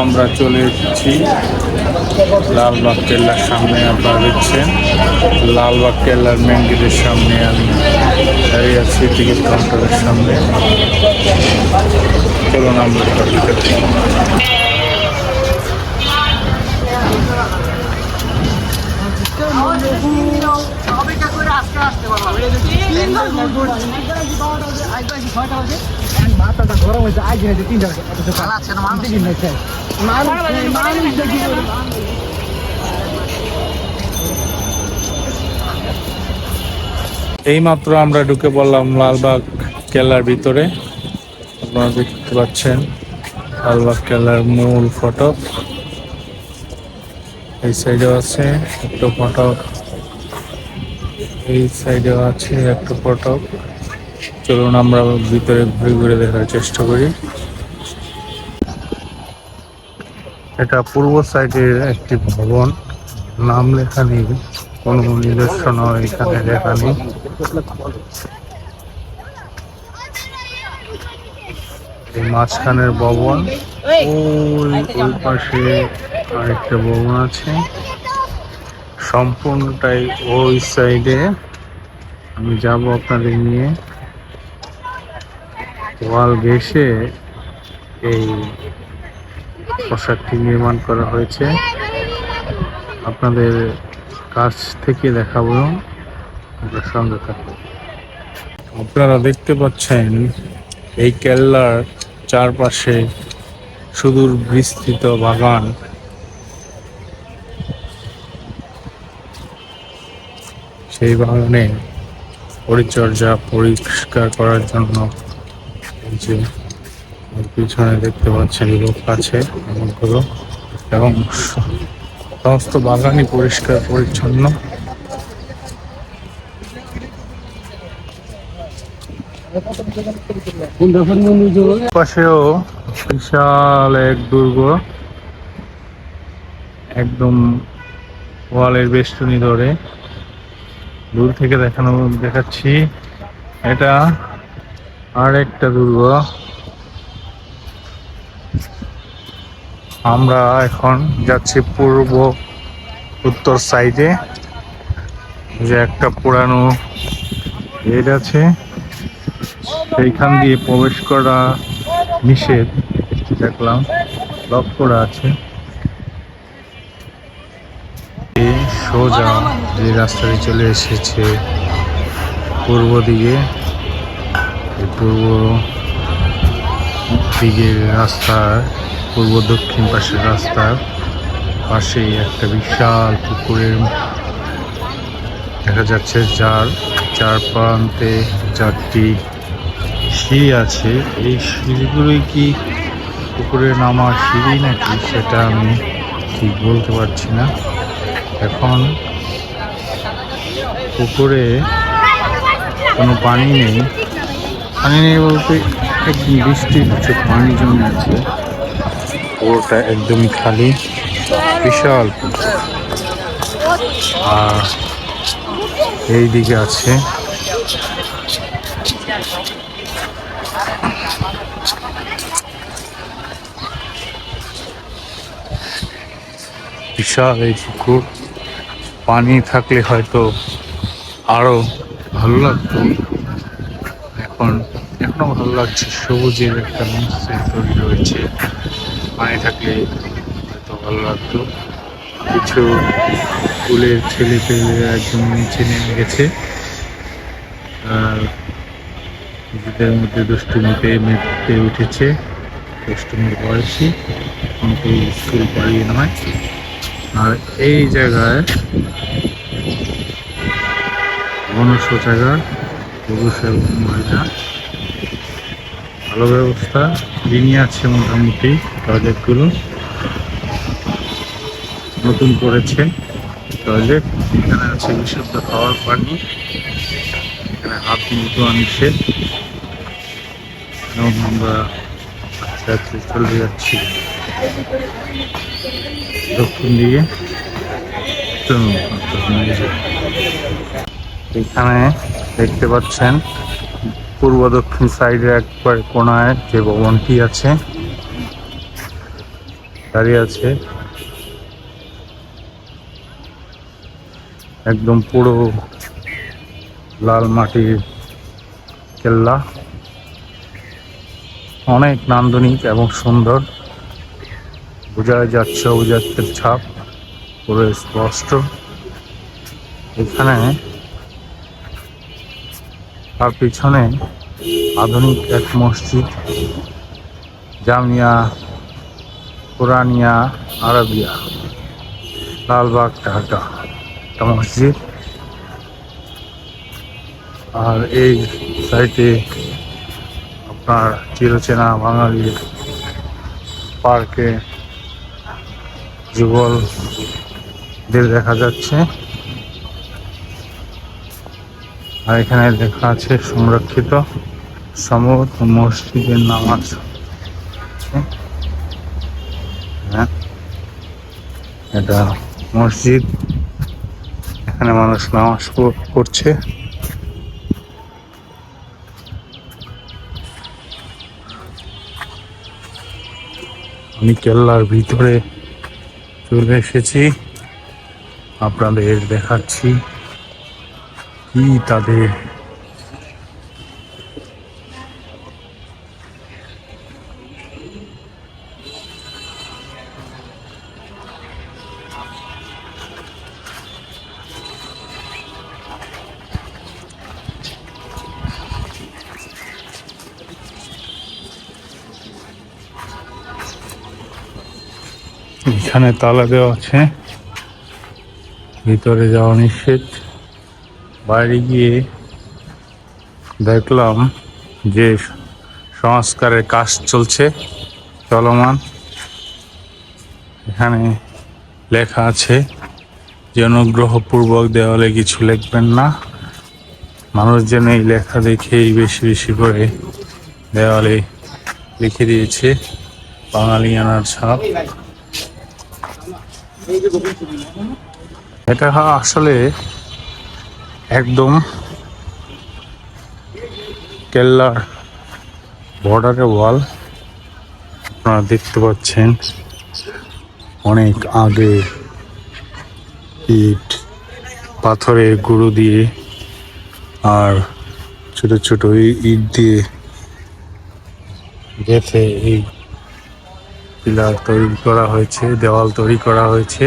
আমরা চলে এসেছি লালবাগ কেল্লার সামনে। আপনারা দেখছেন লালবাগ কেল্লার মেন গেটের সামনে আমি দাঁড়িয়ে আছি, টিকিট কাউন্টারের সামনে। চলুন আমরা গরম হয়েছে আগে হয়েছে 3টা এইমাত্র আমরা ঢুকে পড়লাম লালবাগ কেল্লার ভিতরে। আপনারা দেখতে পাচ্ছেন লালবাগ কেল্লার মূল ফটক। এই সাইডেও আছে একটা ফটক, এই সাইডেও আছে একটা ফটক। চলুন আমরা ভিতরে ঘুরে ঘুরে দেখার চেষ্টা করি। এটা পূর্ব সাইডের একটি ভবন, নাম লেখা নেই, কোনো নিদর্শনও এখানে লেখা নেই। এই মাঝখানের ভবন, ওই পাশে আরেকটা ভবন আছে, সম্পূর্ণটাই ওই সাইডে। আমি যাব আপনাদের নিয়ে। ওয়াল ঘেঁষে এই পোশাকটি নির্মাণ করা হয়েছে, আপনাদের কাছ থেকে দেখাবো, সঙ্গে থাকুন। আপনারা দেখতে পাচ্ছেন এই কেল্লার চারপাশে সুদূর বিস্তৃত বাগান। সেই বাগানে পরিচর্যা পরিষ্কার করার জন্য যে পিছনে দেখতে পাচ্ছেন লোক আছে অনেকগুলো, এবং সমস্ত বাগানই পরিষ্কার পরিচ্ছন্ন। পাশেও বিশাল এক দুর্গ, একদম ওয়ালের বেষ্টনী ধরে দূর থেকে দেখাচ্ছি। এটা আর একটা দুর্গ। আমরা এখন যাচ্ছি পূর্ব উত্তর সাইডে, যে একটা পুরানো গেট আছে, সেইখান দিয়ে প্রবেশ করা নিষেধ দেখলাম, লক করা আছে। সোজা যে রাস্তায় চলে এসেছে পূর্ব দিকে, পূর্ব দিকের রাস্তার পূর্ব দক্ষিণ পাশের রাস্তার পাশে একটা বিশাল পুকুরের দেখা যাচ্ছে, যার চার প্রান্তে 4টি সিঁড়ি আছে। এই সিঁড়িগুলোই কি পুকুরে নামার সিঁড়ি নাকি সেটা আমি ঠিক বলতে পারছি না। এখন পুকুরে কোনো পানি নেই, বলতে একদম বৃষ্টির কিছু পানি জমে আছে, পুকুরটা একদমই খালি, বিশাল পুকুর। আর এই দিকে আছে বিশাল এই পুকুর। পানি থাকলে হয়তো আরো ভালো লাগতো, এখনো ভালো লাগছে, সবুজের একটা মিশ্রণ তৈরি রয়েছে। পানি থাকলে হয়তো ভালো লাগতো। কিছু ফুলের ছেলে পেলে একদম নিচে নেমে গেছে, আর নিজেদের মধ্যে দুষ্টুমিতে মেতে উঠেছে। দুষ্টুমির বয়সী কিন্তু স্কুল পড়িয়ে নয়। আর এই জায়গায় গণশৌচাগার, পুরুষ এবং মহিলা, ভালো ব্যবস্থা, ঋণী আছে মোটামুটি। টয়লেটগুলো নতুন করেছে টয়লেট। এখানে আছে বিশুদ্ধ খাওয়ার পানি, এখানে হাত ধোয়া নিষেধ। এবং আমরা আস্তে চলে যাচ্ছি দক্ষিণ দিকে। এখানে দেখতে পাচ্ছেন পূর্ব দক্ষিণ সাইডে একবার কোণায় যে ভবনটি আছে, দাঁড়িয়ে আছে, একদম পুরো লাল মাটির কেল্লা, অনেক নান্দনিক এবং সুন্দর, বোঝা যাচ্ছে অভিজাত্যের ছাপ পুরো স্পষ্ট। এখানে তার পিছনে আধুনিক এক মসজিদ, জামিয়া কোরআনিয়া আরাবিয়া, লালবাগ, ঢাকা একটা মসজিদ। আর এই সাইটে আপনার চিরচেনা বাঙালির পার্কে যুগলদের দেখা যাচ্ছে। আর এখানে লেখা আছে সংরক্ষিত, সম্ভবত মসজিদের নামাজ। হ্যাঁ, এটা মসজিদ, এখানে মানুষ নামাজ পড়ছে। আমি কেল্লার ভিতরে চলে এসেছি, আপনাদের দেখাচ্ছি কি তাদের এখানে তালা দেওয়া আছে, ভিতরে যাওয়া নিষেধ। বাইরে গিয়ে দেখলাম যে সংস্কারের কাজ চলছে, চলমান। এখানে লেখা আছে যে অনুগ্রহপূর্বক দেওয়ালে কিছু লিখবেন না। মানুষ যেন এই লেখা দেখেই বেশি বেশি করে দেওয়ালে লিখে দিয়েছে বাঙালিয়ানার ছাপ। এটা আসলে একদম কেল্লার বর্ডারের ওয়াল, আপনারা দেখতে পাচ্ছেন। অনেক আগে ইট পাথরের গুঁড়ো দিয়ে আর ছোট ছোট ইট দিয়ে গেঁথে এই পিলার তৈরি করা হয়েছে, দেওয়াল তৈরি করা হয়েছে।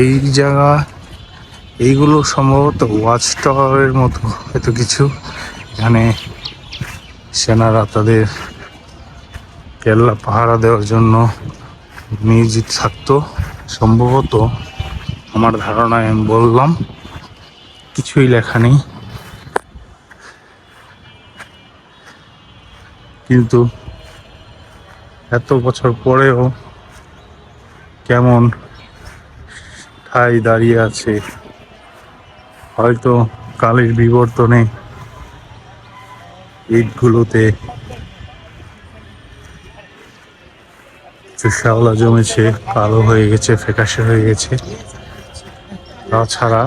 এই জায়গা, এইগুলো সম্ভবত ওয়াচ টাওয়ারের মতো হয়তো কিছু। এখানে সেনারা তাদের কেল্লা পাহারা দেওয়ার জন্য নিয়োজিত থাকতো সম্ভবত, আমার ধারণায়। আমি বললাম, কিছুই লেখা নেই, কিন্তু এত বছর পরেও কেমন ঠাই দাঁড়িয়ে আছে। হয়তো কালের বিবর্তনে ইটগুলোতে শ্যাওলা জমেছে, কালো হয়ে গেছে, ফ্যাকাশে হয়ে গেছে। তাছাড়া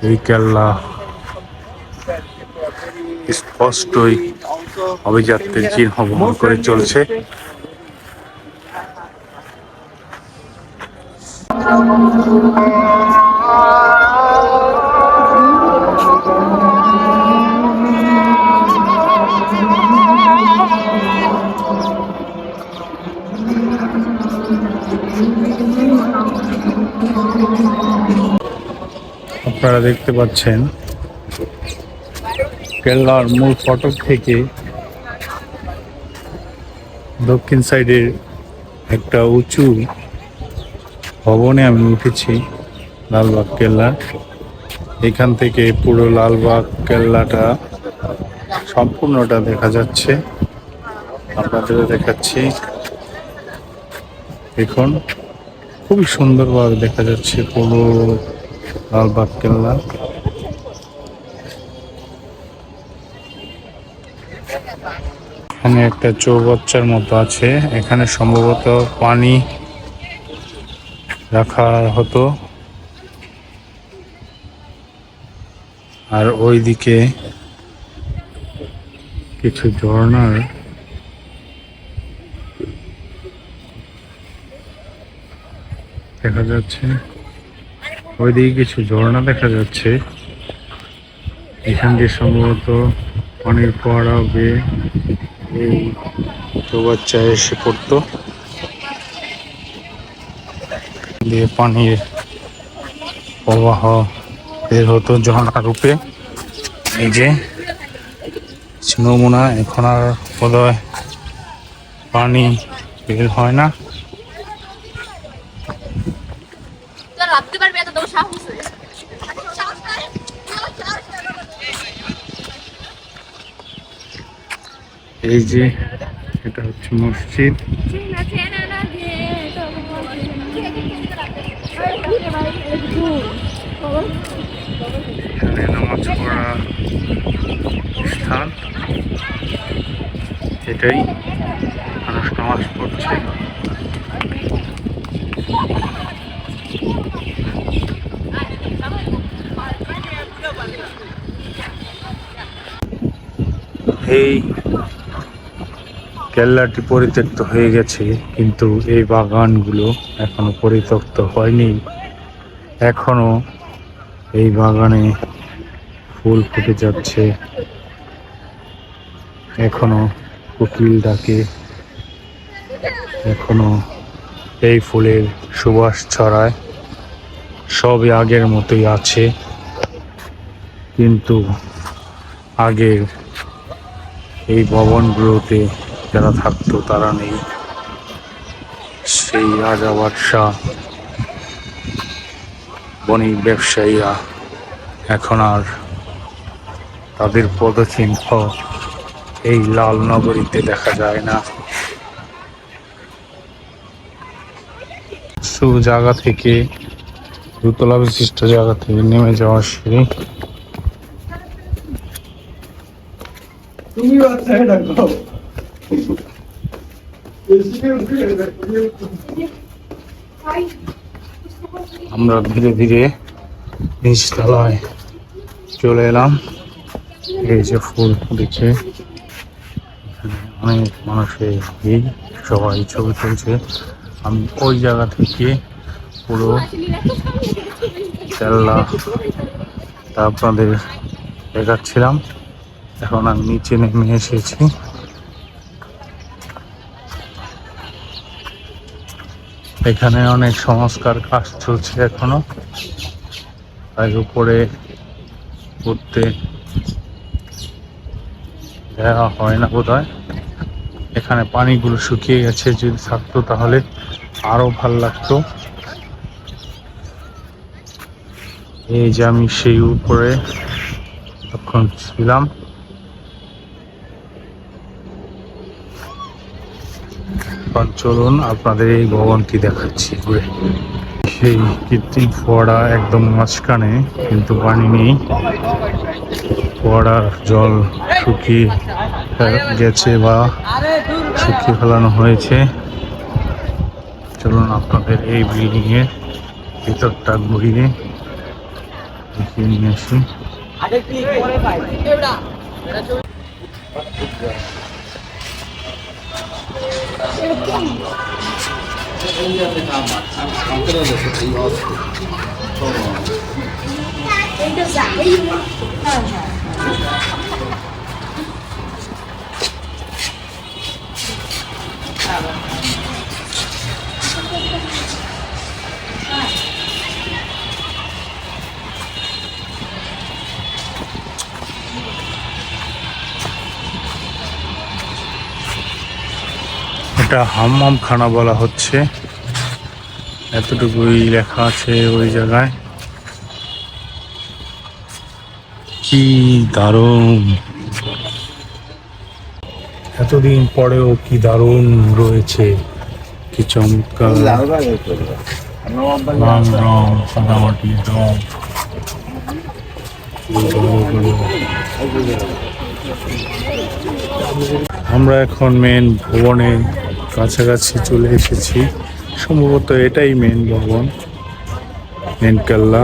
এই কেল্লা স্পষ্টই অভিজাত্যের চিহ্ন বহন করে চলছে। আপনারা দেখতে পাচ্ছেন কেল্লার মূল ফটক থেকে দক্ষিণ সাইডের একটা উঁচু ভবনে আমি উঠেছি, লালবাগ কেল্লা। এখান থেকে পুরো লালবাগ কেল্লাটা সম্পূর্ণটা দেখা যাচ্ছে, আপনাদের দেখাচ্ছি। এখন খুবই সুন্দরভাবে দেখা যাচ্ছে পুরো লালবাগ কেল্লা। এখানে একটা চৌবাচ্চার মতো আছে, এখানে সম্ভবত পানি রাখা হতো। আর ওইদিকে কিছু ঝর্ণার দেখা যাচ্ছে, ওইদিকে কিছু ঝর্ণা দেখা যাচ্ছে। এখান দিয়ে সম্ভবত পানির ফোয়ারা বেয়ে এই চৌবাচ্চায় এসে পড়তো, দিয়ে পানির প্রবাহ বের হতো ঝর্ণা রূপে। এই যে নমুনা, এখন আর বোধহয় পানি বের হয় না। এই যে এটা হচ্ছে মসজিদ। এখানে নামাজ পড়ার স্থান, এটাই মানুষ নামাজ পড়ছে। এই কেল্লাটি পরিত্যক্ত হয়ে গেছে, কিন্তু এই বাগানগুলো এখনো পরিত্যক্ত হয়নি। এখনো এই বাগানে ফুল ফুটে যাচ্ছে, এখনো কোকিল ডাকে, এখনো এই ফুলের সুবাস ছড়ায়। সবই আগের মতোই আছে, কিন্তু আগের এই ভবনগুলোতে যারা থাকতো তারা নেই। সেই রাজা বাদশাহ, বণিক ব্যবসায়ীরা এখন আর তাদের পদচিহ্ন এই লাল নগরীতে দেখা যায় না। জায়গা থেকে, দোতলা বিশিষ্ট জায়গা থেকে নেমে যাওয়া সিঁড়ি। আমরা ধীরে ধীরে নিচতলায় চলে এলাম। এই যে ফুল ফুটেছে, অনেক মানুষের ভিড়, সবাই ছবি তুলছে। আমি ওই জায়গা থেকে পুরো কেল্লাটা আপনাদের দেখাচ্ছিলাম। এখন আমি নিচে নেমে এসেছি। এখানে অনেক সংস্কার কাজ চলছে এখনো, তাই উপরে উঠতে দেওয়া হয় না বোধহয়। এখানে পানিগুলো শুকিয়ে গেছে, যদি থাকতো তাহলে আরো ভাল লাগতো। এই যে আমি সেই উপরে তখন ছিলাম। চলুন আপনাদের এই ভবনটি দেখাচ্ছি ঘুরে। সেই কৃত্রিম ফোয়ারা একদম মাঝখানে, কিন্তু পানি নেই। ফোয়ারার জল শুকিয়ে গেছে বা শুকিয়ে ফেলানো হয়েছে। চলুন আপনাদের এই বিল্ডিং এর ভিতরটা ঘুরিয়ে দেখিয়ে নিয়ে আসি। এটা হাম্মাম খানা বলা হচ্ছে, এতটুকুই লেখা আছে ওই জায়গায়। কি দারুণ, এতদিন পরেও কি দারুণ রয়েছে, কি চমৎকার লাল রং, সাদামাটি রং। আমরা এখন মেন ভবনের কাছাকাছি চলে এসেছি। সম্ভবত এটাই মেন ভবন, মেন কেল্লা।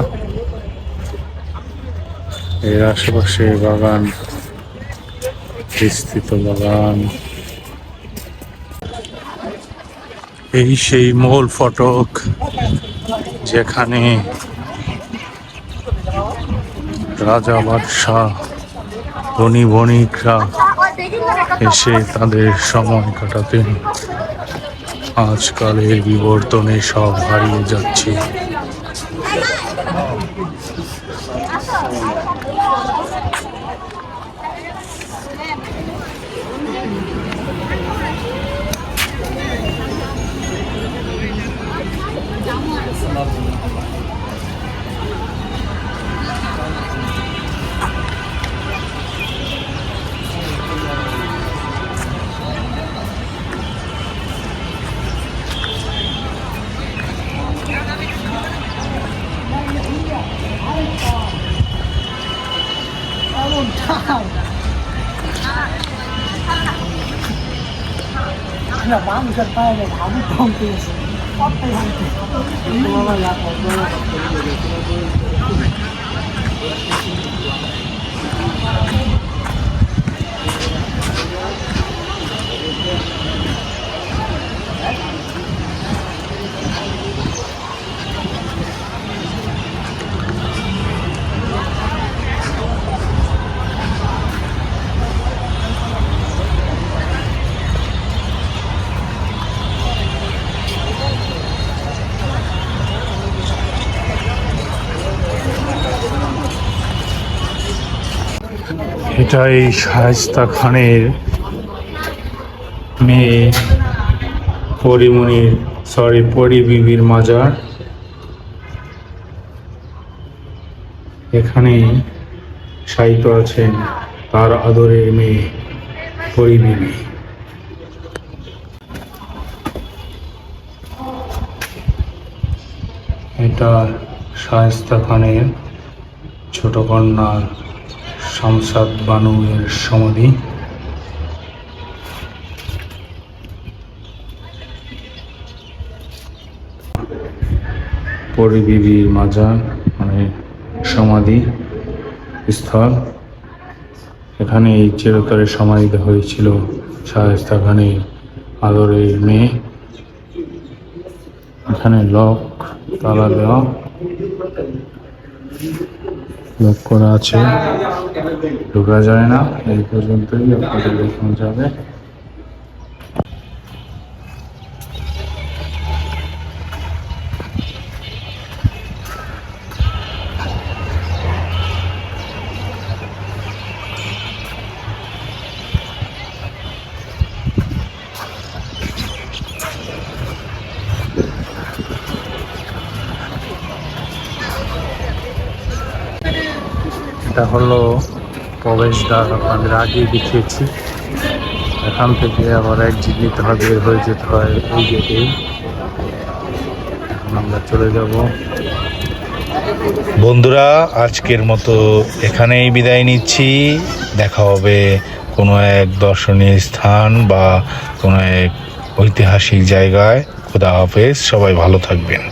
এর আশেপাশে বাগান, বিস্তৃত বাগান। এই সেই মূল ফটক, যেখানে রাজা বাদশাহ ধনী বণিকরা এসে তাদের সময় কাটাতেন। আজকালের বিবর্তনে সব হারিয়ে যাচ্ছে। না মানুষের পায়ে ভাবি কমতে গেছে কতটাই ভাবতে তোমার লাভ এটা এই শায়েস্তা খানের মেয়ে পরি বিবির মাজার। এখানেই শায়িত আছেন তার আদরের মেয়ে পরি বিবি। এটা শায়েস্তা খানের ছোট কন্যা শামসাদ বানু এর সমাধি। পরি বিবির মাজার মানে সমাধি স্থল। এখানে এই চিরতরে সমাহিত হয়েছিল শায়েস্তা খানের আদরের মেয়ে। এখানে লক তালা দেওয়া, লক করা আছে, ঢোকা যায় না। এই পর্যন্তই আপনাদের দেখানো যাবে। এটা হলো প্রবেশদ্বার, আপনাদের আগেই দেখিয়েছি। এখান থেকে আবার এক্সিট নিতে হয়, বের হয়ে যেতে হয় এই গেটেই। এখন আমরা চলে যাব। বন্ধুরা, আজকের মতো এখানেই বিদায় নিচ্ছি। দেখা হবে কোনো এক দর্শনীয় স্থান বা কোনো এক ঐতিহাসিক জায়গায়। খোদা হাফেজ, সবাই ভালো থাকবেন।